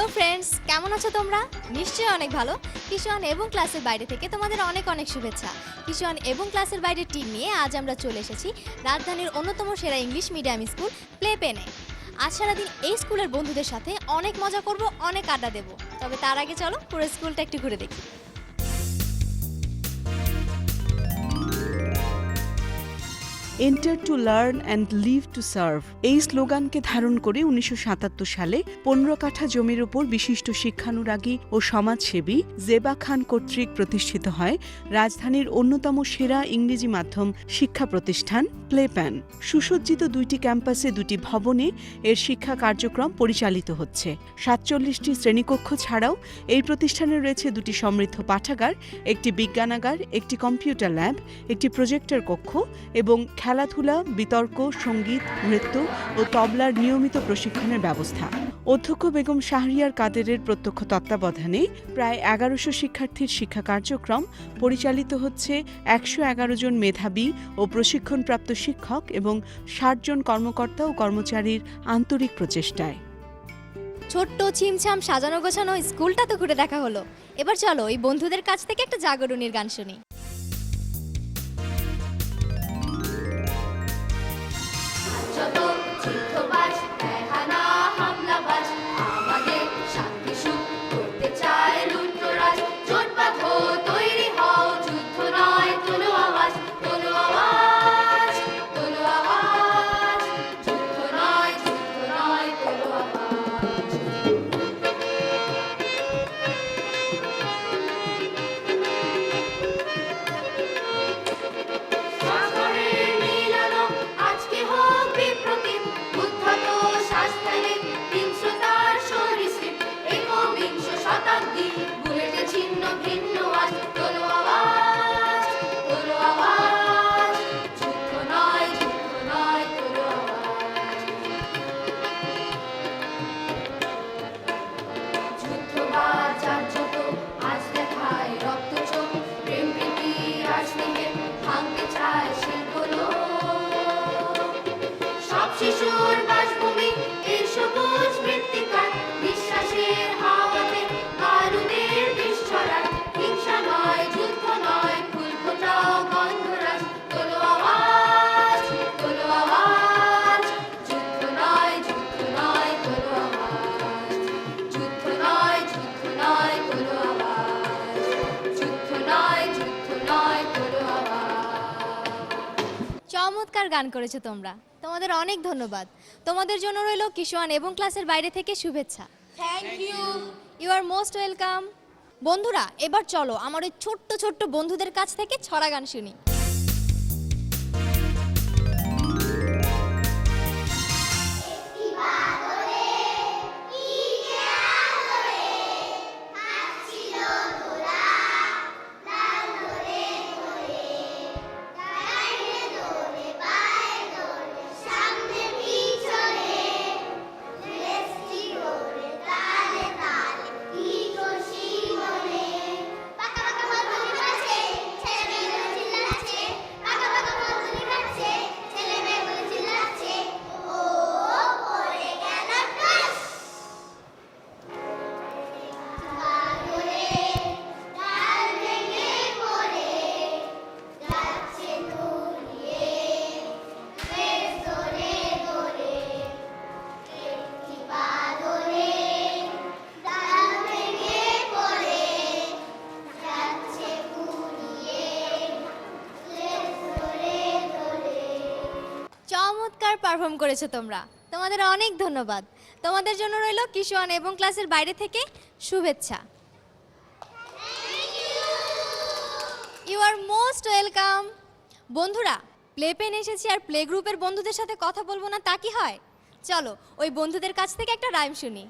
Hello friends, কেমন আছো তোমরা? নিশ্চয়ই অনেক ভালো। কিশোয়ান এবং ক্লাসের বাইরে থেকে তোমাদের অনেক অনেক শুভেচ্ছা। কিশোয়ান এবং ক্লাসের বাইরের টিম নিয়ে আজ আমরা চলে এসেছি রাজধানীর অন্যতম সেরা ইংলিশ মিডিয়াম স্কুল প্লে পেনে। আজ সারাদিন এই স্কুলের বন্ধুদের সাথে অনেক মজা করব, অনেক আড্ডা দেব। তবে তার আগে চলো পুরো স্কুলটা একটু ঘুরে দেখি। Enter to learn and live to serve এই স্লোগানকে ধারণ করে ১৯৭৭ সালে ১৫ কাঠা জমির উপর বিশিষ্ট শিক্ষানুরাগী ও সমাজসেবী জেবা খান কর্তৃক প্রতিষ্ঠিত হয় রাজধানীর অন্যতম সেরা ইংরেজি মাধ্যম শিক্ষা প্রতিষ্ঠান প্লে প্যান। সুসজ্জিত ২টি ক্যাম্পাসে ২টি ভবনে এর শিক্ষা কার্যক্রম পরিচালিত হচ্ছে। ৪৭টি শ্রেণীকক্ষ ছাড়াও এই প্রতিষ্ঠানে রয়েছে ২টি সমৃদ্ধ পাঠাগার, একটি বিজ্ঞানাগার, একটি কম্পিউটার ল্যাব, একটি প্রজেক্টর কক্ষ এবং খেলাধুলা, বিতর্ক, সঙ্গীত, নৃত্য ও তবলার নিয়মিত প্রশিক্ষণের ব্যবস্থা। অধ্যক্ষ বেগম শাহরিয়ার কাদেরের প্রত্যক্ষ তত্ত্বাবধানে প্রায় ১১০০ শিক্ষার্থীর শিক্ষা কার্যক্রম পরিচালিত হচ্ছে ১১১ জন মেধাবী ও প্রশিক্ষণপ্রাপ্ত শিক্ষক এবং ৬০ জন কর্মকর্তা ও কর্মচারীর আন্তরিক প্রচেষ্টায়। ছোট্ট ছিমছাম সাজানো গোছানো স্কুলটা তো ঘুরে দেখা হলো। এবার চলো এই বন্ধুদের কাছ থেকে একটা জাগরণীর গান শুনি। শিশুর বাসভূমি এই সবুজ মৃত্তিকায় বিশ্বাসের হাওয়াতে বারুদের বিষ ছড়ায়। হিংসা নয়, যুদ্ধ নয়, ফুল ফোটাও গন্ধরাজ। তোলো আওয়াজ, তোলো আওয়াজ, যুদ্ধ নয়, যুদ্ধ নয়, তোলো আওয়াজ। যুদ্ধ নয়, যুদ্ধ নয়, তোলো আওয়াজ। যুদ্ধ নয়, যুদ্ধ নয়, তোলো আওয়াজ। চমৎকার গান করেছো তোমরা, তোমাদের অনেক ধন্যবাদ। তোমাদের জন্য রইল কিশোয়ান এবং ক্লাসের বাইরে থেকে শুভেচ্ছা। Thank you. You are most welcome. বন্ধুরা, এবার চলো আমার ওই ছোট্ট ছোট্ট বন্ধুদের কাছ থেকে ছড়া গান শুনি। চমৎকার পারফর্ম করেছো তোমরা, তোমাদের অনেক ধন্যবাদ। তোমাদের জন্য রইল কিশোয়ান এবং ক্লাসের বাইরে থেকে শুভেচ্ছা। You are most welcome. বন্ধুরা, প্লে পেন এসেছি আর প্লে গ্রুপের বন্ধুদের সাথে কথা বলবো না তা কি হয়? চলো ওই বন্ধুদের কাছ থেকে একটা রাইম শুনি।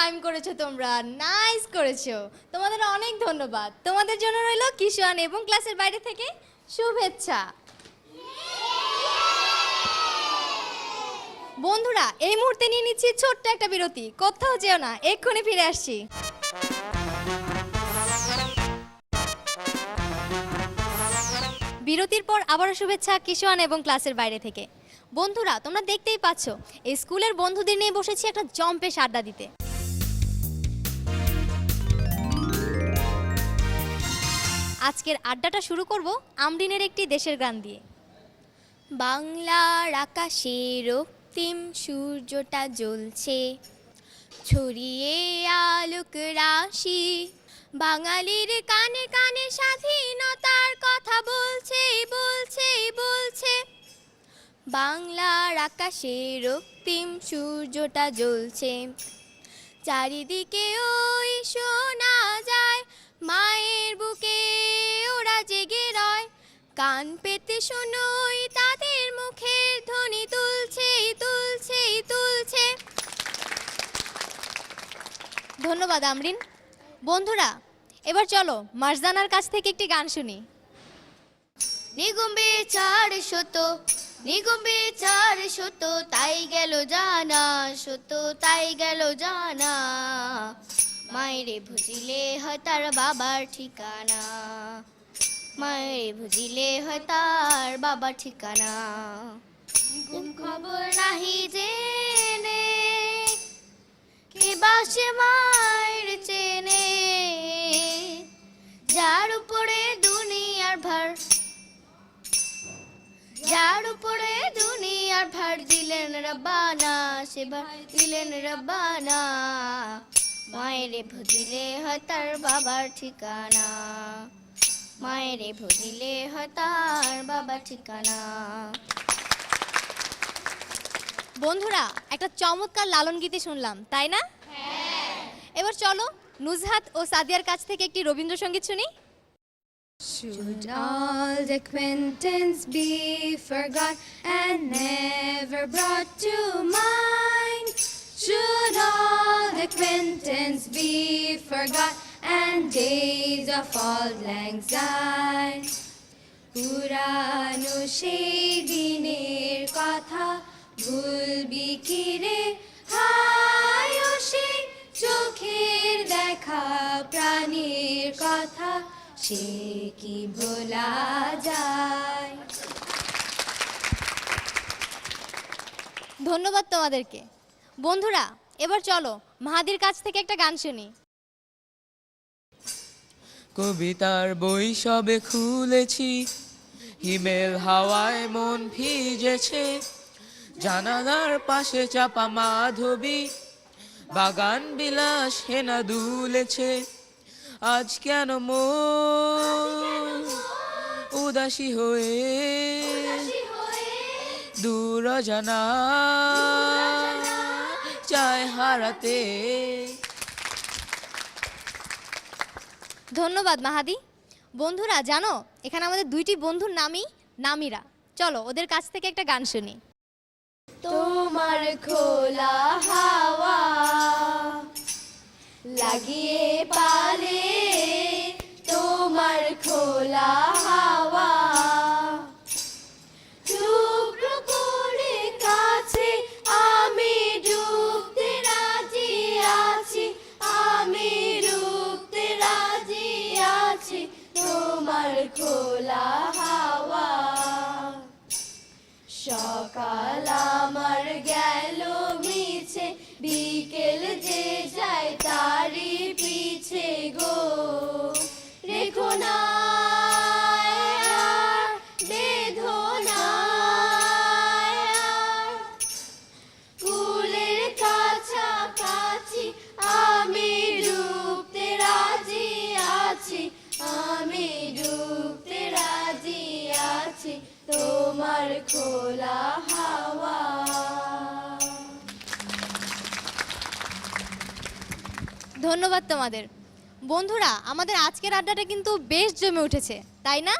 রাইম করেছো তোমরা, নাইস করেছো, তোমাদের অনেক ধন্যবাদ। তোমাদের জন্য রইল কিশোয়ান এবং ক্লাসের বাইরে থেকে শুভেচ্ছা। বন্ধুরা, এই মুহূর্তে নিয়ে নিচ্ছি ছোট্ট একটা বিরতি, কোথাও যেও না, এক্ষুনি ফিরে আসছি। বিরতির পর আবারও শুভেচ্ছা কিশোয়ান এবং ক্লাসের বাইরে থেকে। বন্ধুরা, তোমরা দেখতেই পাচ্ছ এই স্কুলের বন্ধুদের নিয়ে বসেছি একটা জম্পেশ আড্ডা দিতে। আজকের আড্ডাটা শুরু করব আমরিনের একটি দেশের গান দিয়ে। বাংলার আকাশে রক্তিম সূর্যটা জ্বলছে, ছড়িয়ে আলোক রাশি, বাঙালির কানে কানে স্বাধীনতার কথা বলছে বলছে বলছে। বাংলার আকাশে রক্তিম সূর্যটা জ্বলছে, চারিদিকে ওই শোনা যায় মায়ের বুকে ওরা জেগে রয়, কান পেতে শোনোই তাদের মুখের ধ্বনি তুলছে তুলছে তুলছে। ধন্যবাদ আমরিন। বন্ধুরা, এবার চলো মারজানার কাছ থেকে একটি গান শুনি। নিগুম্বে 400 নিগুম্বে 400 তাই গেল জানা, সত্য তাই গেল জানা, মায়েরে বুঝিলে হয় তার বাবার ঠিকানা, মায়েরে বুঝিলে হয় তার বাবার ঠিকানা। ঘুম খবর নাহি জেনে কে বাসে মায়ের চেনে, যার উপরে দুনিয়ার ভার, যার উপরে দুনিয়ার ভার দিলেন রব্বানা, সেবার দিলেন রব্বানা, মায়েরে ভুজিলে হয় তার বাবার ঠিকানা, মায়েরে ভুজিলে হয় তার বাবার ঠিকানা। বন্ধুরা, একটা চমৎকার লালন গীতি শুনলাম, তাই না? এবার চলো নুজহাত ও সাদিয়ার কাছ থেকে একটি রবীন্দ্রসঙ্গীত শুনি। Should all acquaintance be forgot and never brought to mind? Should all acquaintance be forgot and days of auld lang syne? পুরানো সেই দিনের কথা ভুলবি কি রে, হায় ও সেই চোখের দেখা প্রাণীর কথা, সে কি ভোলা যায়। ধন্যবাদ তোমাদেরকে। বন্ধুরা, এবার চলো মাহাদির কাছ থেকে একটা গান শুনি। কবিতার বই সবে খুলেছি, হিমেল হাওয়ায় মন ভিজেছে, জানালার পাশে চাপা মাধবী, বাগান বিলাস হেনা দুলেছে, আজ কেন মন উদাসী হয়ে দূর জানা চায় হারাতে। ধন্যবাদ মাহাদি। বন্ধুরা, জানো এখানে আমাদের দুইটি বন্ধুর নামই নামিরা। চলো ওদের কাছ থেকে একটা গান শুনি। তোমার খোলা হাওয়া লাগিয়ে পালে, তোমার খোলা হাওয়া টুকরো করে কাছে আমি ডুবতে রাজি আছি, আমি ডুবতে রাজি আছি, তোমার খোলা হাওয়া। সকাল আমার গেল মিছে, বিকেল যে যায় তারি পিছে গো, রেখো না আর বেঁধো না আর, কুলের কাছাকাছি আমি ডুবতে রাজি আছি, আমি ডুবতে রাজি আছি, তোমার খোলা হাওয়া। ধন্যবাদ তোমাদের। বন্ধুরা, আমাদের আজকের আড্ডাটা কিন্তু বেশ জমে উঠেছে, তাই না?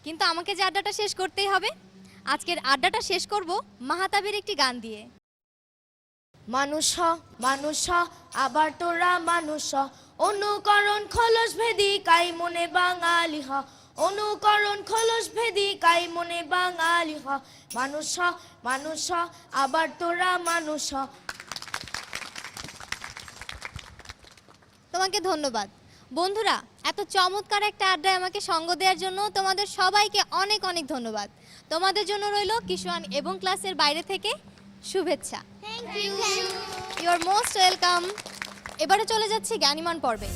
কিন্তু আমাকে যে আড্ডাটা শেষ করতেই হবে। আজকের আড্ডাটা শেষ করব মাহাতাবের একটি গান দিয়ে। মানুষ হ, মানুষ হ, আবার তোরা মানুষ হ। অনুকরণ খোলস ভেদি কাই মনে বাঙালি হ। অনুকরণ খোলস ভেদি কাই মনে বাঙালি হ। মানুষ হ, মানুষ হ, আবার তোরা মানুষ হ। তোমাকে ধন্যবাদ। বন্ধুরা, এত চমৎকার একটা আড্ডায় আমাকে সঙ্গ দেওয়ার জন্য তোমাদের সবাইকে অনেক অনেক ধন্যবাদ। তোমাদের জন্য রইল কিশোয়ান এবং ক্লাসের বাইরে থেকে শুভেচ্ছা। You are most welcome. এবারে চলে যাচ্ছি জ্ঞানীমান পর্বে।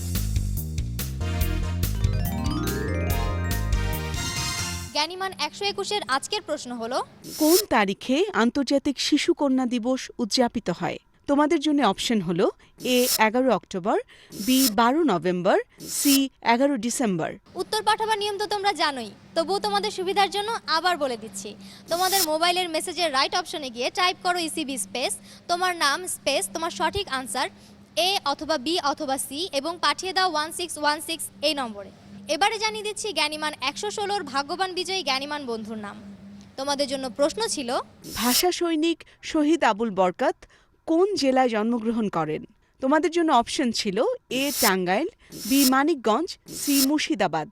জ্ঞানীমান 121-এর আজকের প্রশ্ন হলো, কোন তারিখে আন্তর্জাতিক শিশু কন্যা দিবস উদযাপিত হয়? তোমাদের জন্য অপশন হলো A 11 October, B 12 November, C 11 December. উত্তর পাঠাবার নিয়ম তো তোমরা জানোই, তবুও তোমাদের সুবিধার জন্য আবার বলে দিচ্ছি। তোমাদের মোবাইলের মেসেজের রাইট অপশনে গিয়ে টাইপ করো ইসিবি স্পেস, তোমার নাম স্পেস, তোমার সঠিক আনসার এ অথবা বি অথবা সি এবং পাঠিয়ে দাও 1616 এই নম্বরে। এবারে জানিয়ে দিচ্ছি জ্ঞানীমান 116-র ভাগ্যবান বিজয়ী জ্ঞানীমান বন্ধুর নাম। তোমাদের জন্য প্রশ্ন ছিল, ভাষা সৈনিক শহীদ আবুল বরকত কোন জেলায় জন্মগ্রহণ করেন? তোমাদের জন্য অপশন ছিল এ টাঙ্গাইল, বি মানিকগঞ্জ, সি মুর্শিদাবাদ।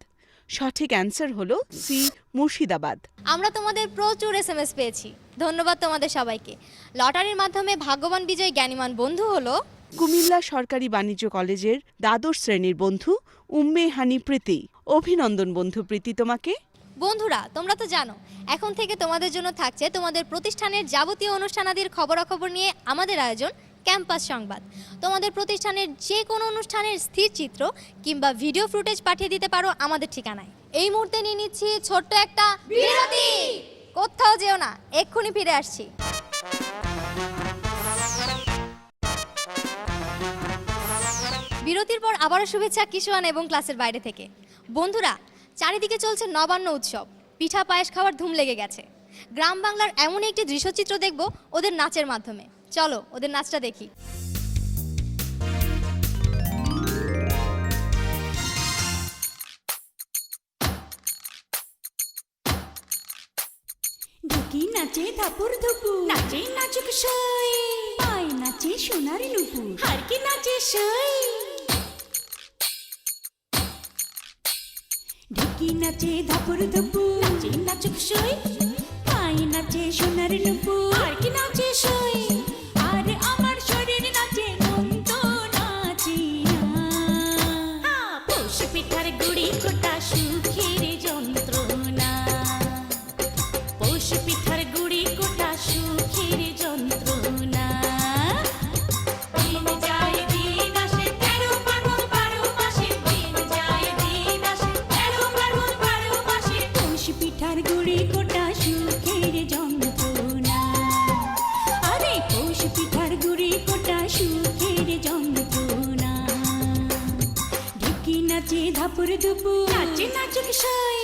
সঠিক অ্যান্সার হলো সি মুর্শিদাবাদ। আমরা তোমাদের প্রচুর SMS পেয়েছি, ধন্যবাদ তোমাদের সবাইকে। লটারির মাধ্যমে ভাগ্যবান বিজয়ী জ্ঞানীমান বন্ধু হলো কুমিল্লা সরকারি বাণিজ্য কলেজের দ্বাদশ শ্রেণীর বন্ধু উম্মে হানি প্রীতি। অভিনন্দন বন্ধু প্রীতি তোমাকে। বন্ধুরা, তোমরা তো জানো এখন থেকে তোমাদের জন্য থাকছে তোমাদের প্রতিষ্ঠানের যাবতীয় অনুষ্ঠানাদির খবরাখবর নিয়ে আমাদের আয়োজন ক্যাম্পাস সংবাদ। তোমাদের প্রতিষ্ঠানের যে কোনো অনুষ্ঠানের স্থির চিত্র কিংবা ভিডিও ফুটেজ পাঠিয়ে দিতে পারো আমাদের ঠিকানায়। এই মুহূর্তে নিয়ে নিচ্ছি ছোট্ট একটা বিরতি। কোথাও যেও না, এক্ষুনি ফিরে আসছি। বিরতির পর আবারও শুভেচ্ছা কিশোয়ান এবং ক্লাসের বাইরে থেকে। বন্ধুরা, চারিদিকে চলছে নবান্ন উৎসব, পিঠা পায়েস খাওয়ার ধুম লেগে গেছে। গ্রাম বাংলার এমন একটি দৃশ্যচিত্র দেখব ওদের নাচের মাধ্যমে। চলো ওদের নাচটা দেখি। ঢুকি নাচে ধাপুর ধুপুর, নাচে নাচুক সই, পায় নাচে সোনার নুপুর, হারকি নাচে সই। ঢুকি নাচে ধাপুর ধুপুর, নাচে নাচুক সই, পায় নাচে সোনার নুপুর, হারকি নাচে সই। আর আমার শরীর নাচে, মন তো নাচি না। পৌষ পিঠার গুড়ি কোটা সুখের যন্ত্রণা, পৌষ পিঠার গুড়ি কোটা সুখের যন্ত্রণা। দিন যায় দিন আসে, 13 পার্বণ 12 মাসে, দিন যায় দিন আসে, 13 পার্বণ 12 মাসে। পৌষ পিঠার গুড়ি কোটা সুখের যন্ত্রণা, আরে পৌষ পিঠার গুড়ি কোটা সুখের যন্ত্রণা। ঢুকি নাচে ধাপুর ধুপুর, নাচে নাচুক সই,